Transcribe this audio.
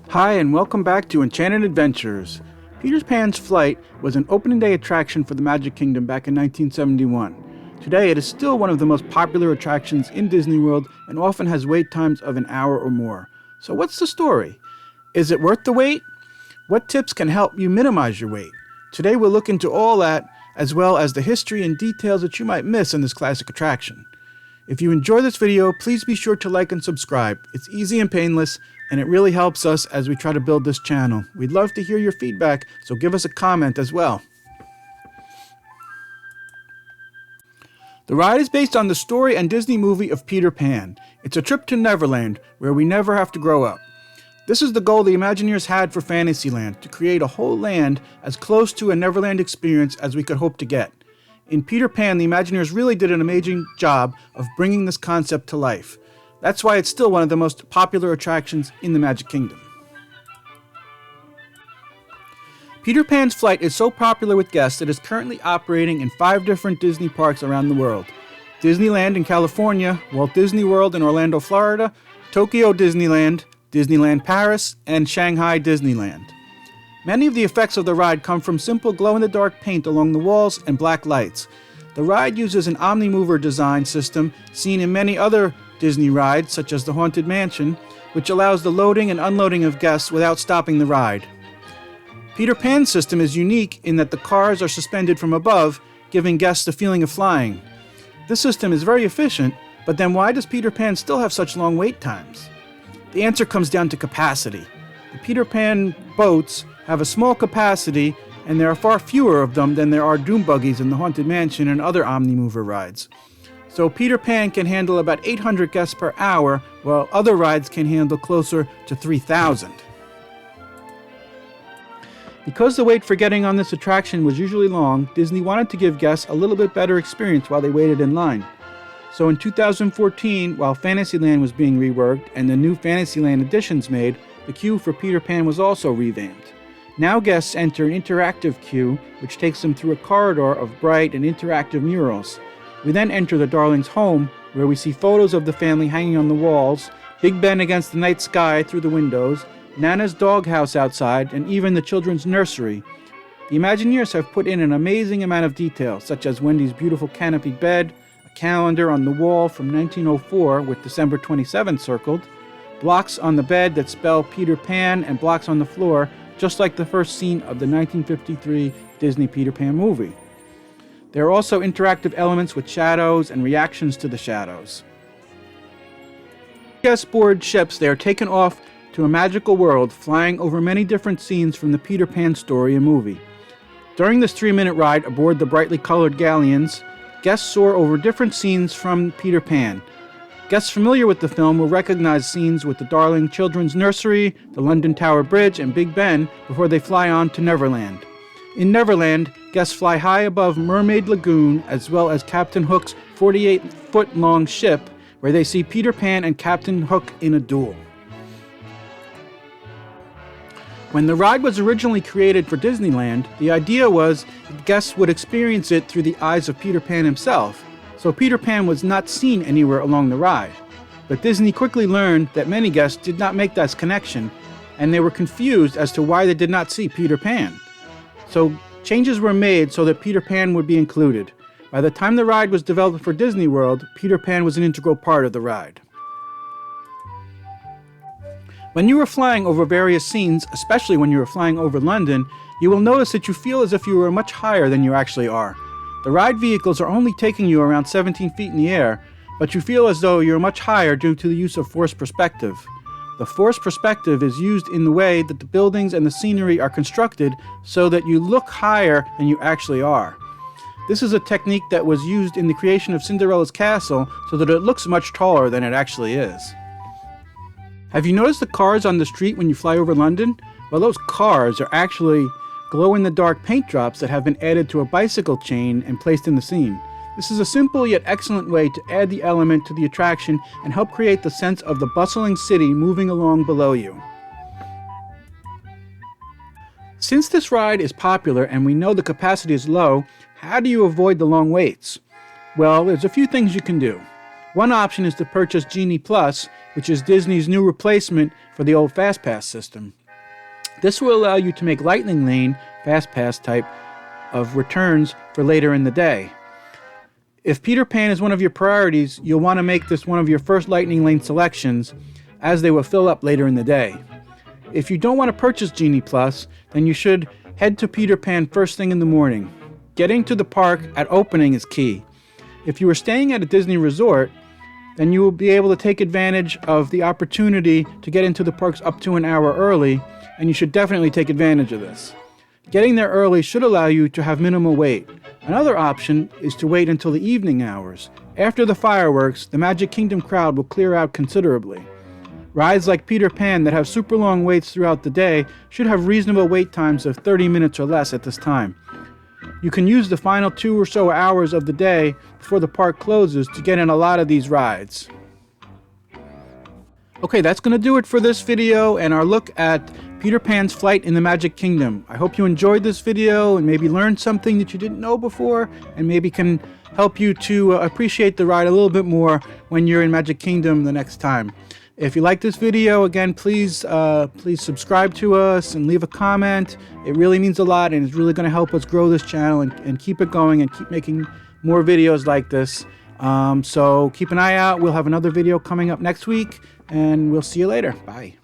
Hi, and welcome back to Enchanted Adventures. Peter Pan's Flight was an opening day attraction for the Magic Kingdom back in 1971. Today, it is still one of the most popular attractions in Disney World and often has wait times of an hour or more. So what's the story? Is it worth the wait? What tips can help you minimize your wait? Today we'll look into all that, as well as the history and details that you might miss in this classic attraction. If you enjoy this video, please be sure to like and subscribe. It's easy and painless, and it really helps us as we try to build this channel. We'd love to hear your feedback, so give us a comment as well. The ride is based on the story and Disney movie of Peter Pan. It's a trip to Neverland, where we never have to grow up. This is the goal the Imagineers had for Fantasyland, to create a whole land as close to a Neverland experience as we could hope to get. In Peter Pan, the Imagineers really did an amazing job of bringing this concept to life. That's why it's still one of the most popular attractions in the Magic Kingdom. Peter Pan's Flight is so popular with guests that it is currently operating in 5 different Disney parks around the world. Disneyland in California, Walt Disney World in Orlando, Florida, Tokyo Disneyland, Disneyland Paris, and Shanghai Disneyland. Many of the effects of the ride come from simple glow-in-the-dark paint along the walls and black lights. The ride uses an Omnimover design system seen in many other Disney rides, such as the Haunted Mansion, which allows the loading and unloading of guests without stopping the ride. Peter Pan's system is unique in that the cars are suspended from above, giving guests the feeling of flying. This system is very efficient, but then why does Peter Pan still have such long wait times? The answer comes down to capacity. The Peter Pan boats have a small capacity, and there are far fewer of them than there are doom buggies in the Haunted Mansion and other Omnimover rides. So Peter Pan can handle about 800 guests per hour, while other rides can handle closer to 3,000. Because the wait for getting on this attraction was usually long, Disney wanted to give guests a little bit better experience while they waited in line. So in 2014, while Fantasyland was being reworked and the new Fantasyland editions made, the queue for Peter Pan was also revamped. Now guests enter an interactive queue, which takes them through a corridor of bright and interactive murals. We then enter the Darlings' home, where we see photos of the family hanging on the walls, Big Ben against the night sky through the windows, Nana's doghouse outside, and even the children's nursery. The Imagineers have put in an amazing amount of detail, such as Wendy's beautiful canopied bed, a calendar on the wall from 1904 with December 27th circled, blocks on the bed that spell Peter Pan, and blocks on the floor, just like the first scene of the 1953 Disney Peter Pan movie. There are also interactive elements with shadows and reactions to the shadows. Guests board ships, they are taken off to a magical world, flying over many different scenes from the Peter Pan story and movie. During this 3-minute ride aboard the brightly colored galleons, guests soar over different scenes from Peter Pan. Guests familiar with the film will recognize scenes with the Darling Children's Nursery, the London Tower Bridge, and Big Ben before they fly on to Neverland. In Neverland, guests fly high above Mermaid Lagoon, as well as Captain Hook's 48-foot-long ship, where they see Peter Pan and Captain Hook in a duel. When the ride was originally created for Disneyland, the idea was that guests would experience it through the eyes of Peter Pan himself, so Peter Pan was not seen anywhere along the ride. But Disney quickly learned that many guests did not make that connection, and they were confused as to why they did not see Peter Pan. So changes were made so that Peter Pan would be included. By the time the ride was developed for Disney World, Peter Pan was an integral part of the ride. When you are flying over various scenes, especially when you are flying over London, you will notice that you feel as if you are much higher than you actually are. The ride vehicles are only taking you around 17 feet in the air, but you feel as though you're much higher due to the use of forced perspective. The forced perspective is used in the way that the buildings and the scenery are constructed so that you look higher than you actually are. This is a technique that was used in the creation of Cinderella's castle so that it looks much taller than it actually is. Have you noticed the cars on the street when you fly over London? Well, those cars are actually glow-in-the-dark paint drops that have been added to a bicycle chain and placed in the scene. This is a simple yet excellent way to add the element to the attraction and help create the sense of the bustling city moving along below you. Since this ride is popular and we know the capacity is low, how do you avoid the long waits? Well, there's a few things you can do. One option is to purchase Genie Plus, which is Disney's new replacement for the old FastPass system. This will allow you to make Lightning Lane FastPass type of returns for later in the day. If Peter Pan is one of your priorities, you'll want to make this one of your first Lightning Lane selections, as they will fill up later in the day. If you don't want to purchase Genie Plus, then you should head to Peter Pan first thing in the morning. Getting to the park at opening is key. If you are staying at a Disney resort, then you will be able to take advantage of the opportunity to get into the parks up to an hour early, and you should definitely take advantage of this. Getting there early should allow you to have minimal wait. Another option is to wait until the evening hours. After the fireworks, the Magic Kingdom crowd will clear out considerably. Rides like Peter Pan that have super long waits throughout the day should have reasonable wait times of 30 minutes or less at this time. You can use the final 2 or so hours of the day before the park closes to get in a lot of these rides. Okay, that's going to do it for this video and our look at Peter Pan's flight in the Magic Kingdom. I hope you enjoyed this video and maybe learned something that you didn't know before, and maybe can help you to appreciate the ride a little bit more when you're in Magic Kingdom the next time. If you like this video, again, please subscribe to us and leave a comment. It really means a lot, and it's really going to help us grow this channel and keep it going and keep making more videos like this. So keep an eye out. We'll have another video coming up next week, and we'll see you later. Bye.